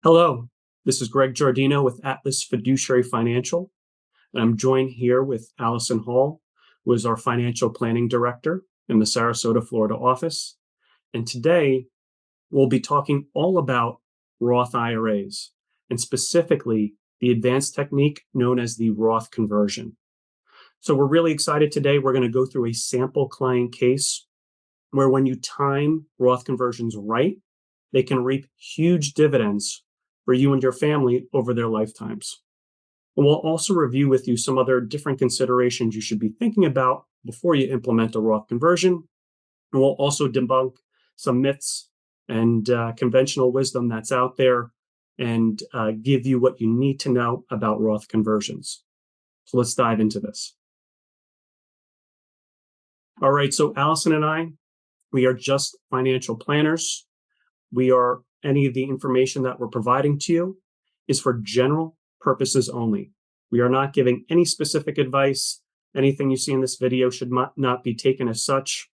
Hello, this is Greg Giardino with Atlas Fiduciary Financial, and I'm joined here with Alison Hall, who is our Financial Planning Director in the Sarasota, Florida office. And today, we'll be talking all about Roth IRAs, and specifically the advanced technique known as the Roth Conversion. So we're really excited today. We're going to go through a sample client case where when you time Roth conversions right, they can reap huge dividends for you and your family over their lifetimes. And we'll also review with you some other different considerations you should be thinking about before you implement a Roth conversion. And we'll also debunk some myths and conventional wisdom that's out there and give you what you need to know about Roth conversions. So let's dive into this. All right, so Alison and I, we are just financial planners. Any of the information that we're providing to you is for general purposes only. We are not giving any specific advice. Anything you see in this video should not be taken as such.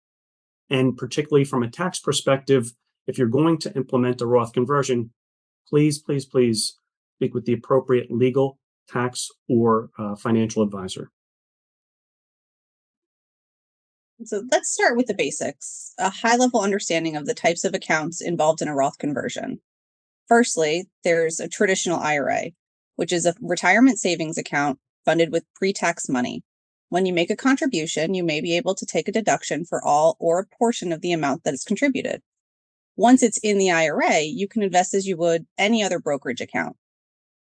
And particularly from a tax perspective, if you're going to implement a Roth conversion, please speak with the appropriate legal, tax, or financial advisor. So let's start with the basics, a high-level understanding of the types of accounts involved in a Roth conversion. Firstly, there's a traditional IRA, which is a retirement savings account funded with pre-tax money. When you make a contribution, you may be able to take a deduction for all or a portion of the amount that is contributed. Once it's in the IRA, you can invest as you would any other brokerage account.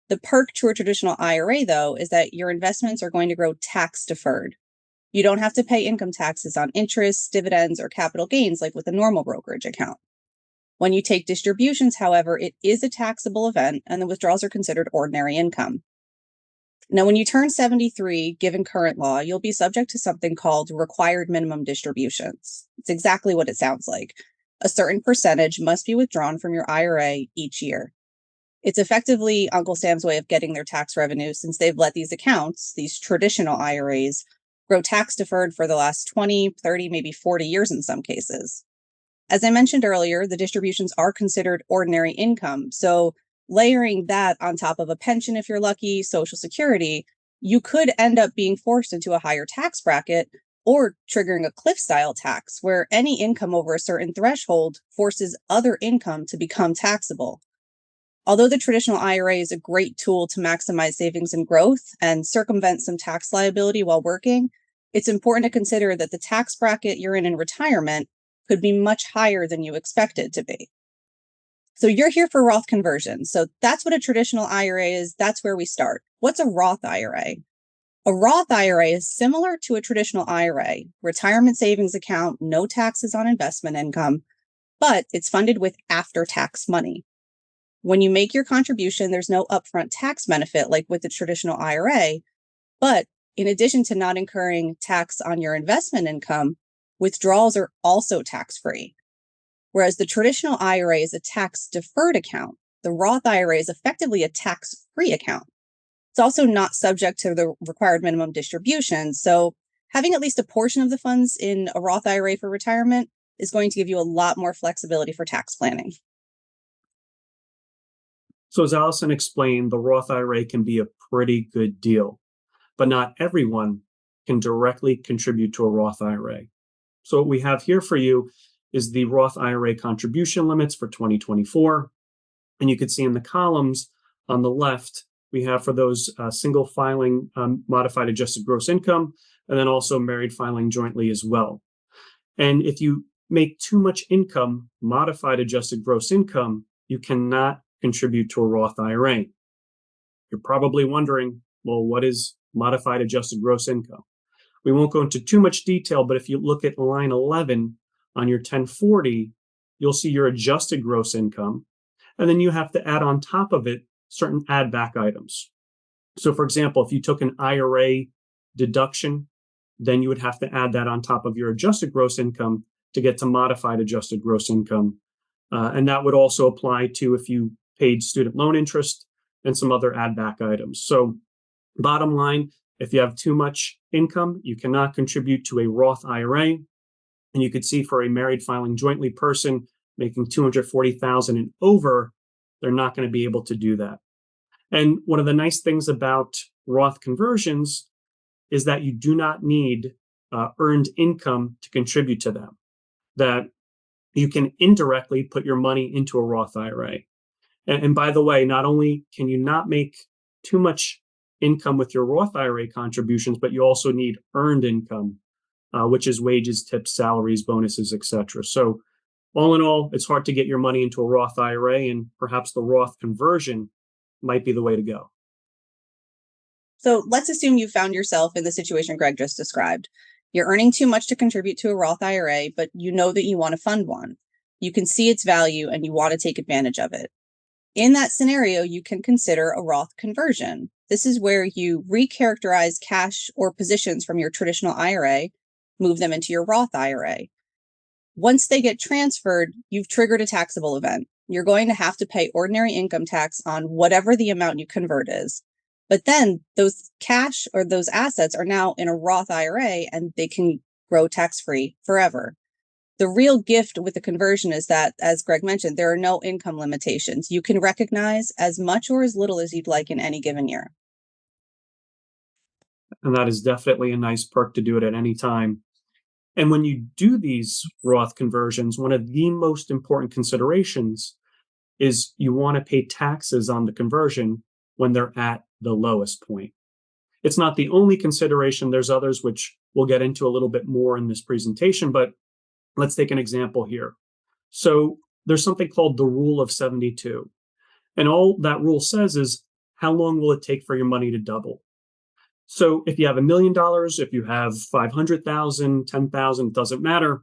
The perk to a traditional IRA, though, is that your investments are going to grow tax-deferred. You don't have to pay income taxes on interest, dividends, or capital gains like with a normal brokerage account. When you take distributions, however, it is a taxable event and the withdrawals are considered ordinary income. Now, when you turn 73, given current law, you'll be subject to something called required minimum distributions. It's exactly what it sounds like. A certain percentage must be withdrawn from your IRA each year. It's effectively Uncle Sam's way of getting their tax revenue since they've let these accounts, these traditional IRAs, grow tax deferred for the last 20, 30, maybe 40 years in some cases. As I mentioned earlier, the distributions are considered ordinary income. So layering that on top of a pension, if you're lucky, Social Security, you could end up being forced into a higher tax bracket or triggering a cliff style tax where any income over a certain threshold forces other income to become taxable. Although the traditional IRA is a great tool to maximize savings and growth and circumvent some tax liability while working, it's important to consider that the tax bracket you're in retirement could be much higher than you expect it to be. So you're here for Roth conversion. So that's what a traditional IRA is. That's where we start. What's a Roth IRA? A Roth IRA is similar to a traditional IRA, retirement savings account, no taxes on investment income, but it's funded with after-tax money. When you make your contribution, there's no upfront tax benefit like with the traditional IRA, but in addition to not incurring tax on your investment income, withdrawals are also tax-free. Whereas the traditional IRA is a tax-deferred account, the Roth IRA is effectively a tax-free account. It's also not subject to the required minimum distribution, so having at least a portion of the funds in a Roth IRA for retirement is going to give you a lot more flexibility for tax planning. So as Alison explained, the Roth IRA can be a pretty good deal, but not everyone can directly contribute to a Roth IRA. So what we have here for you is the Roth IRA Contribution Limits for 2024. And you can see in the columns on the left, we have for those single filing modified adjusted gross income, and then also married filing jointly as well. And if you make too much income, modified adjusted gross income, you cannot contribute to a Roth IRA. You're probably wondering, well, what is modified adjusted gross income? We won't go into too much detail, but if you look at line 11 on your 1040, you'll see your adjusted gross income, and then you have to add on top of it certain add back items. So for example, if you took an IRA deduction, then you would have to add that on top of your adjusted gross income to get to modified adjusted gross income. And that would also apply to if you paid student loan interest and some other add back items. So bottom line, if you have too much income, you cannot contribute to a Roth IRA. And you could see for a married filing jointly person making $240,000 and over, they're not going to be able to do that. And one of the nice things about Roth conversions is that you do not need earned income to contribute to them, that you can indirectly put your money into a Roth IRA. And by the way, not only can you not make too much income with your Roth IRA contributions, but you also need earned income, which is wages, tips, salaries, bonuses, etc. So all in all, it's hard to get your money into a Roth IRA, and perhaps the Roth conversion might be the way to go. So let's assume you found yourself in the situation Greg just described. You're earning too much to contribute to a Roth IRA, but you know that you want to fund one. You can see its value and you want to take advantage of it. In that scenario, you can consider a Roth conversion. This is where you recharacterize cash or positions from your traditional IRA, move them into your Roth IRA. Once they get transferred, you've triggered a taxable event. You're going to have to pay ordinary income tax on whatever the amount you convert is. But then those cash or those assets are now in a Roth IRA and they can grow tax-free forever. The real gift with the conversion is that, as Greg mentioned, there are no income limitations. You can recognize as much or as little as you'd like in any given year. And that is definitely a nice perk to do it at any time. And when you do these Roth conversions, one of the most important considerations is you want to pay taxes on the conversion when they're at the lowest point. It's not the only consideration. There's others which we'll get into a little bit more in this presentation, but let's take an example here. So there's something called the rule of 72. And all that rule says is, how long will it take for your money to double? So if you have $1 million, if you have 500,000, 10,000, it doesn't matter.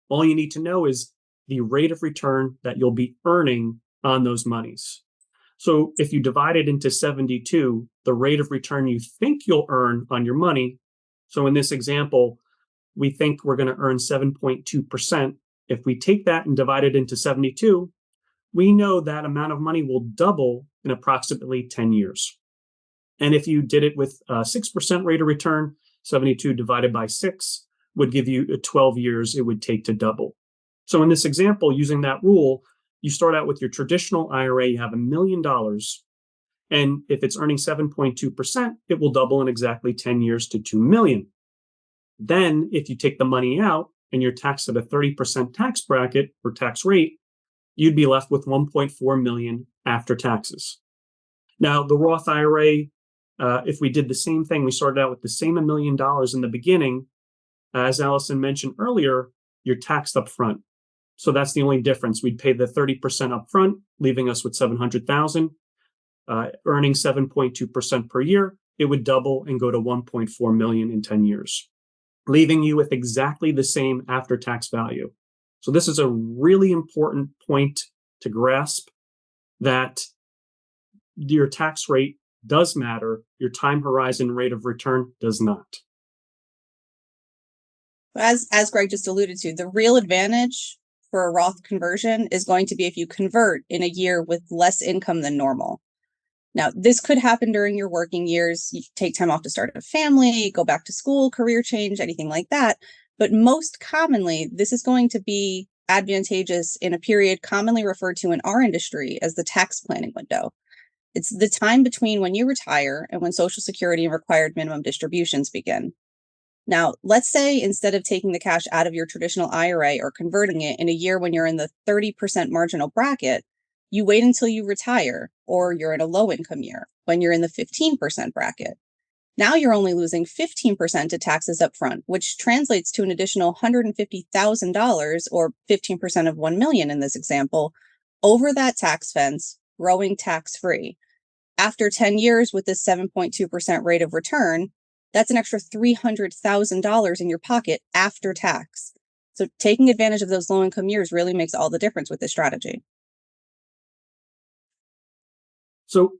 All you need to know is the rate of return that you'll be earning on those monies. So if you divide it into 72, the rate of return you think you'll earn on your money. So in this example, we think we're going to earn 7.2%. If we take that and divide it into 72, we know that amount of money will double in approximately 10 years. And if you did it with a 6% rate of return, 72 divided by 6 would give you 12 years it would take to double. So in this example, using that rule, you start out with your traditional IRA, you have $1 million. And if it's earning 7.2%, it will double in exactly 10 years to 2 million. Then if you take the money out and you're taxed at a 30% tax bracket or tax rate, you'd be left with 1.4 million after taxes. Now, the Roth IRA, if we did the same thing, we started out with the same $1 million in the beginning, as Alison mentioned earlier, you're taxed up front. So that's the only difference. We'd pay the 30% up front, leaving us with 700,000, earning 7.2% per year. It would double and go to 1.4 million in 10 years, leaving you with exactly the same after-tax value. So this is a really important point to grasp, that your tax rate does matter. Your time horizon rate of return does not. As Greg just alluded to, the real advantage for a Roth conversion is going to be if you convert in a year with less income than normal. Now, this could happen during your working years. You take time off to start a family, go back to school, career change, anything like that. But most commonly, this is going to be advantageous in a period commonly referred to in our industry as the tax planning window. It's the time between when you retire and when Social Security and required minimum distributions begin. Now, let's say instead of taking the cash out of your traditional IRA or converting it in a year when you're in the 30% marginal bracket, you wait until you retire, or you're in a low income year when you're in the 15% bracket. Now you're only losing 15% to taxes up front, which translates to an additional $150,000 or 15% of 1 million in this example over that tax fence, growing tax-free. After 10 years with this 7.2% rate of return, that's an extra $300,000 in your pocket after tax. So taking advantage of those low income years really makes all the difference with this strategy. So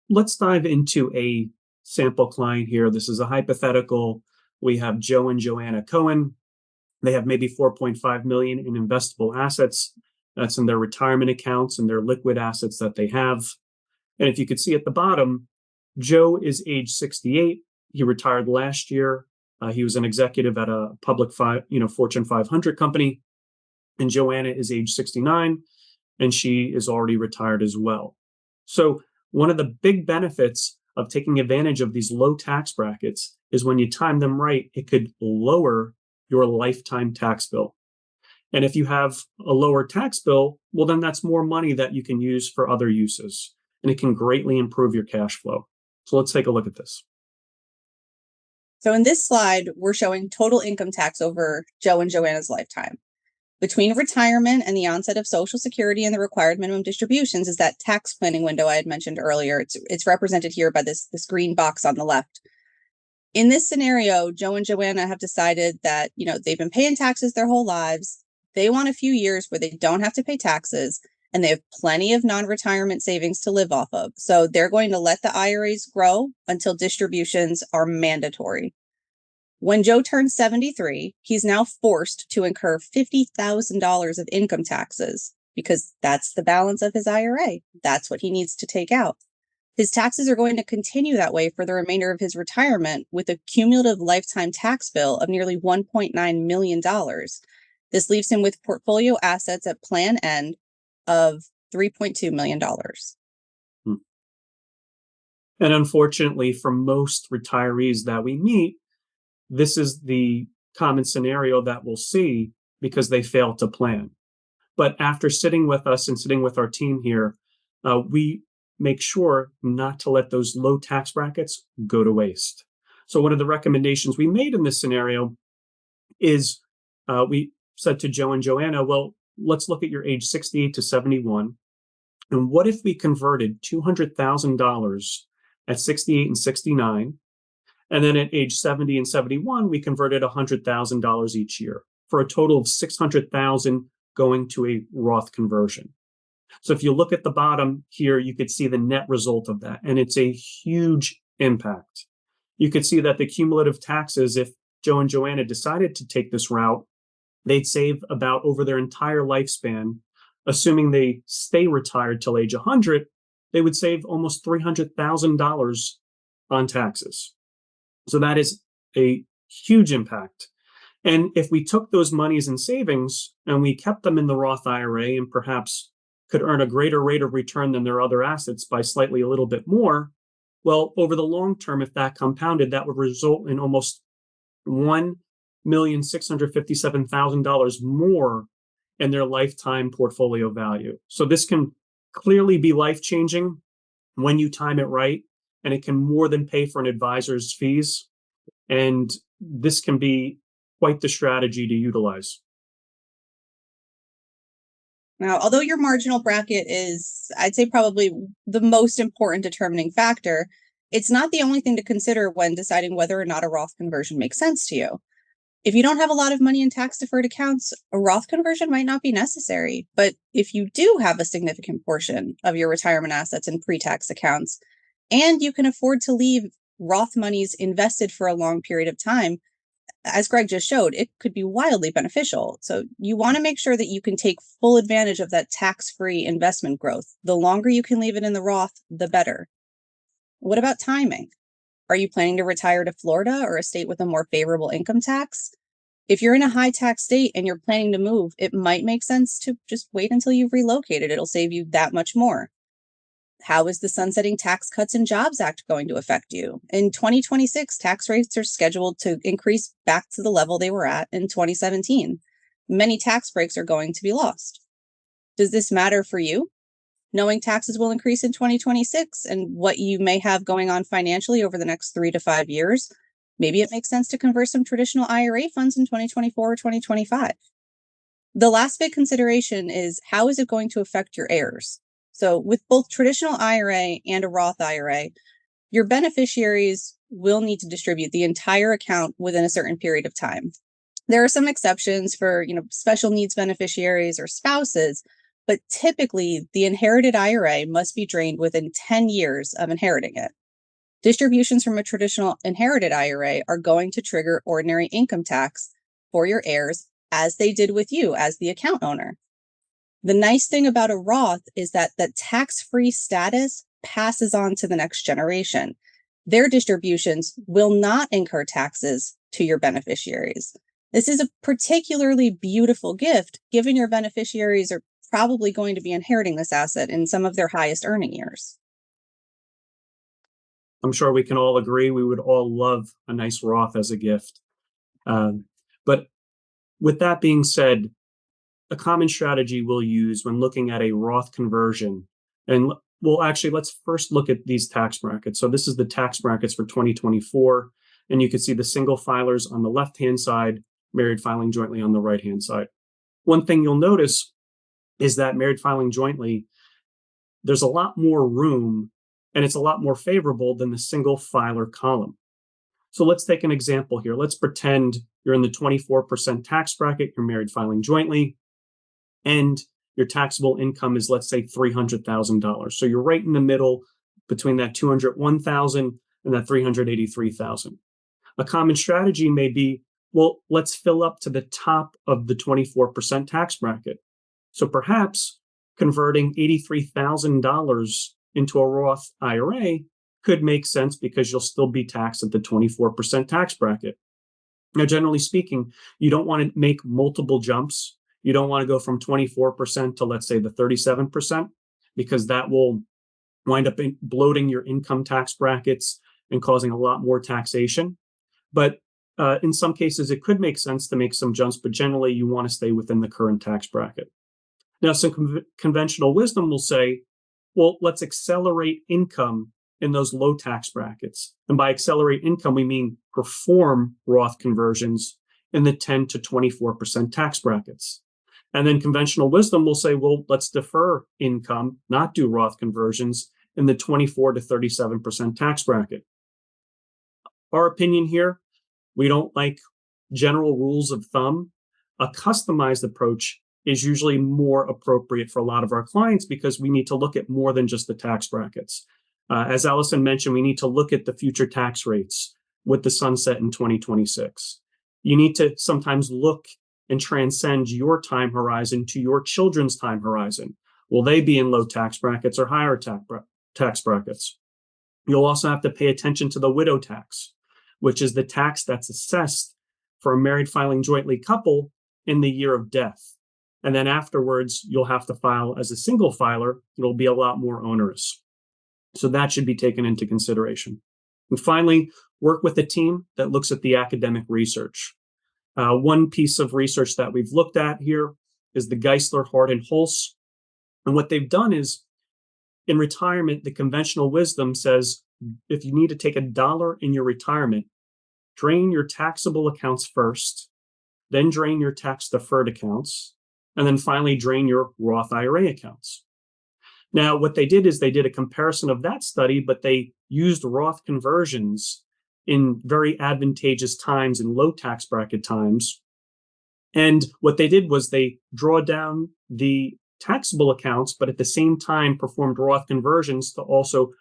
let's dive into a sample client here. This is a hypothetical. We have Joe and Joanna Cohen. They have maybe 4.5 million in investable assets. That's in their retirement accounts and their liquid assets that they have. And if you could see at the bottom, Joe is age 68. He retired last year. He was an executive at a public Fortune 500 company. And Joanna is age 69. and she is already retired as well. So one of the big benefits of taking advantage of these low tax brackets is when you time them right, it could lower your lifetime tax bill. And if you have a lower tax bill, well, then that's more money that you can use for other uses, and it can greatly improve your cash flow. So let's take a look at this. So in this slide, we're showing total income tax over Joe and Joanna's lifetime. Between retirement and the onset of Social Security and the required minimum distributions is that tax planning window I had mentioned earlier. It's represented here by this green box on the left. In this scenario, Joe and Joanna have decided that, they've been paying taxes their whole lives. They want a few years where they don't have to pay taxes, and they have plenty of non-retirement savings to live off of. So they're going to let the IRAs grow until distributions are mandatory. When Joe turns 73, he's now forced to incur $50,000 of income taxes because that's the balance of his IRA. That's what he needs to take out. His taxes are going to continue that way for the remainder of his retirement with a cumulative lifetime tax bill of nearly $1.9 million. This leaves him with portfolio assets at plan end of $3.2 million. And unfortunately, for most retirees that we meet, this is the common scenario that we'll see because they fail to plan. But after sitting with us and sitting with our team here, we make sure not to let those low tax brackets go to waste. So one of the recommendations we made in this scenario is we said to Joe and Joanna, well, let's look at your age 68 to 71. And what if we converted $200,000 at 68 and 69? And then at age 70 and 71, we converted $100,000 each year for a total of $600,000 going to a Roth conversion. So if you look at the bottom here, you could see the net result of that, and it's a huge impact. You could see that the cumulative taxes, if Joe and Joanna decided to take this route, they'd save about over their entire lifespan, assuming they stay retired till age 100, they would save almost $300,000 on taxes. So that is a huge impact. And if we took those monies in savings and we kept them in the Roth IRA and perhaps could earn a greater rate of return than their other assets by slightly a little bit more, well, over the long term, if that compounded, that would result in almost $1,657,000 more in their lifetime portfolio value. So this can clearly be life-changing when you time it right, and it can more than pay for an advisor's fees. And this can be quite the strategy to utilize. Now, although your marginal bracket is, I'd say, probably the most important determining factor, it's not the only thing to consider when deciding whether or not a Roth conversion makes sense to you. If you don't have a lot of money in tax-deferred accounts, a Roth conversion might not be necessary. But if you do have a significant portion of your retirement assets in pre-tax accounts, and you can afford to leave Roth monies invested for a long period of time, as Greg just showed, it could be wildly beneficial. So you want to make sure that you can take full advantage of that tax-free investment growth. The longer you can leave it in the Roth, the better. What about timing? Are you planning to retire to Florida or a state with a more favorable income tax? If you're in a high tax state and you're planning to move, it might make sense to just wait until you've relocated. It'll save you that much more. How is the Sunsetting Tax Cuts and Jobs Act going to affect you? In 2026, tax rates are scheduled to increase back to the level they were at in 2017. Many tax breaks are going to be lost. Does this matter for you? Knowing taxes will increase in 2026 and what you may have going on financially over the next 3 to 5 years, maybe it makes sense to convert some traditional IRA funds in 2024 or 2025. The last big consideration is how is it going to affect your heirs? So with both traditional IRA and a Roth IRA, your beneficiaries will need to distribute the entire account within a certain period of time. There are some exceptions for, special needs beneficiaries or spouses, but typically the inherited IRA must be drained within 10 years of inheriting it. Distributions from a traditional inherited IRA are going to trigger ordinary income tax for your heirs, as they did with you as the account owner. The nice thing about a Roth is that the tax-free status passes on to the next generation. Their distributions will not incur taxes to your beneficiaries. This is a particularly beautiful gift, given your beneficiaries are probably going to be inheriting this asset in some of their highest earning years. I'm sure we can all agree we would all love a nice Roth as a gift. But with that being said, a common strategy we'll use when looking at a Roth conversion, and let's first look at these tax brackets. So this is the tax brackets for 2024, and you can see the single filers on the left-hand side, married filing jointly on the right-hand side. One thing you'll notice is that married filing jointly, there's a lot more room and it's a lot more favorable than the single filer column. So let's take an example here. Let's pretend you're in the 24% tax bracket, you're married filing jointly, and your taxable income is, let's say, $300,000. So you're right in the middle between that $201,000 and that $383,000. A common strategy may be, well, let's fill up to the top of the 24% tax bracket. So perhaps converting $83,000 into a Roth IRA could make sense because you'll still be taxed at the 24% tax bracket. Now, generally speaking, you don't want to make multiple jumps. You don't want to go from 24% to, let's say, the 37%, because that will wind up bloating your income tax brackets and causing a lot more taxation. But in some cases, it could make sense to make some jumps, but generally you want to stay within the current tax bracket. Now, some conventional wisdom will say, well, let's accelerate income in those low tax brackets. And by accelerate income, we mean perform Roth conversions in the 10 to 24% tax brackets. And then conventional wisdom will say, well, let's defer income, not do Roth conversions in the 24 to 37% tax bracket. Our opinion here, we don't like general rules of thumb. A customized approach is usually more appropriate for a lot of our clients because we need to look at more than just the tax brackets. As Alison mentioned, we need to look at the future tax rates with the sunset in 2026. You need to sometimes look and transcend your time horizon to your children's time horizon. Will they be in low tax brackets or higher tax brackets? You'll also have to pay attention to the widow tax, which is the tax that's assessed for a married filing jointly couple in the year of death. And then afterwards, you'll have to file as a single filer. It'll be a lot more onerous. So that should be taken into consideration. And finally, work with a team that looks at the academic research. One piece of research that we've looked at here is the Geisler, Hart, and Hulse. And what they've done is, in retirement, the conventional wisdom says, if you need to take $1 in your retirement, drain your taxable accounts first, then drain your tax-deferred accounts, and then finally drain your Roth IRA accounts. Now, what they did is they did a comparison of that study, but they used Roth conversions in very advantageous times, in low tax bracket times. And what they did was they draw down the taxable accounts, but at the same time performed Roth conversions to also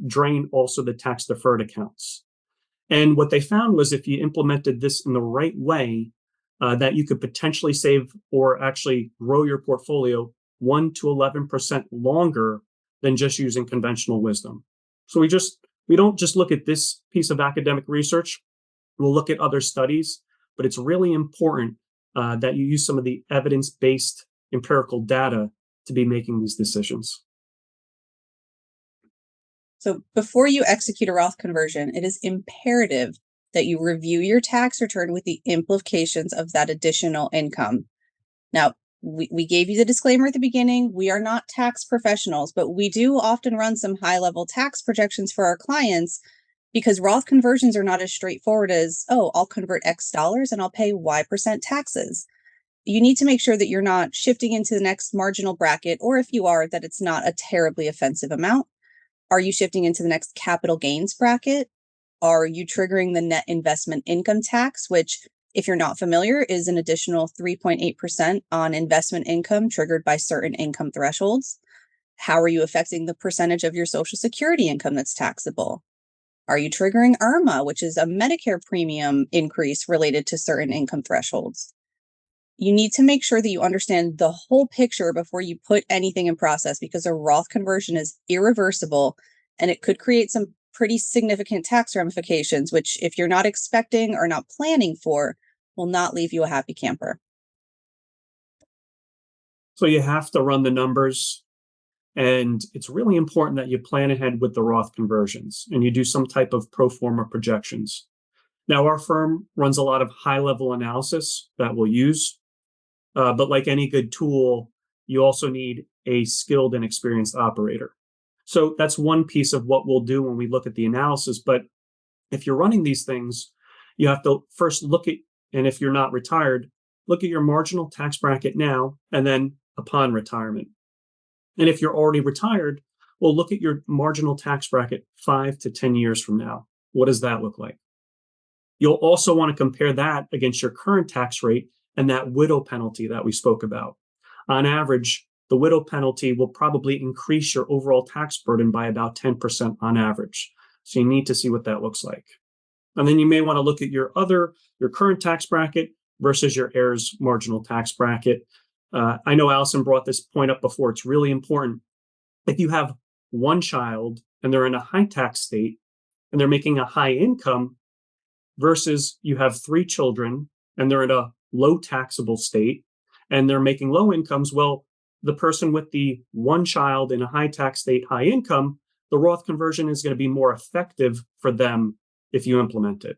drain also the tax-deferred accounts. And what they found was if you implemented this in the right way, that you could potentially save or actually grow your portfolio 1 to 11% longer than just using conventional wisdom. So we don't just look at this piece of academic research. We'll look at other studies, but it's really important that you use some of the evidence-based empirical data to be making these decisions. So before you execute a Roth conversion, it is imperative that you review your tax return with the implications of that additional income. Now, we gave you the disclaimer at the beginning. We are not tax professionals, but we do often run some high-level tax projections for our clients because Roth conversions are not as straightforward as, oh, I'll convert X dollars and I'll pay Y% taxes. You need to make sure that you're not shifting into the next marginal bracket, or if you are, that it's not a terribly offensive amount. Are you shifting into the next capital gains bracket? Are you triggering the net investment income tax, which, if you're not familiar, is an additional 3.8% on investment income triggered by certain income thresholds? How are you affecting the percentage of your Social Security income that's taxable? Are you triggering IRMA, which is a Medicare premium increase related to certain income thresholds? You need to make sure that you understand the whole picture before you put anything in process, because a Roth conversion is irreversible and it could create some pretty significant tax ramifications, which, if you're not expecting or not planning for, will not leave you a happy camper. So you have to run the numbers, and it's really important that you plan ahead with the Roth conversions and you do some type of pro forma projections. Now, our firm runs a lot of high-level analysis that we'll use, but like any good tool, you also need a skilled and experienced operator. So that's one piece of what we'll do when we look at the analysis. But if you're running these things, you have to first look at, and if you're not retired, look at your marginal tax bracket now and then upon retirement. And if you're already retired, well, look at your marginal tax bracket 5 to 10 years from now. What does that look like? You'll also want to compare that against your current tax rate and that widow penalty that we spoke about. On average, the widow penalty will probably increase your overall tax burden by about 10% on average. So you need to see what that looks like. And then you may want to look at your current tax bracket versus your heirs' marginal tax bracket. I know Alison brought this point up before. It's really important. If you have one child and they're in a high tax state and they're making a high income versus you have 3 children and they're in a low taxable state and they're making low incomes, well, the person with the one child in a high tax state, high income, the Roth conversion is going to be more effective for them if you implement it.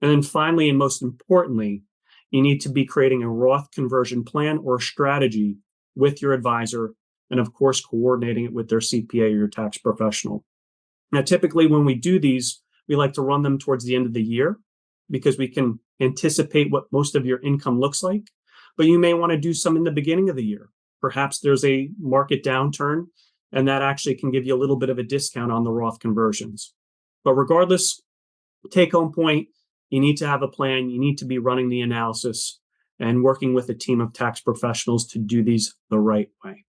And then finally, and most importantly, you need to be creating a Roth conversion plan or strategy with your advisor, and of course, coordinating it with their CPA or your tax professional. Now, typically when we do these, we like to run them towards the end of the year because we can anticipate what most of your income looks like, but you may want to do some in the beginning of the year. Perhaps there's a market downturn, and that actually can give you a little bit of a discount on the Roth conversions. But regardless, take home point, you need to have a plan. You need to be running the analysis and working with a team of tax professionals to do these the right way.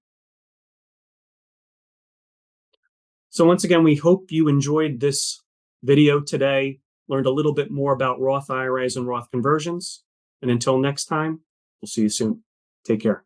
So once again, we hope you enjoyed this video today, learned a little bit more about Roth IRAs and Roth conversions. And until next time, we'll see you soon. Take care.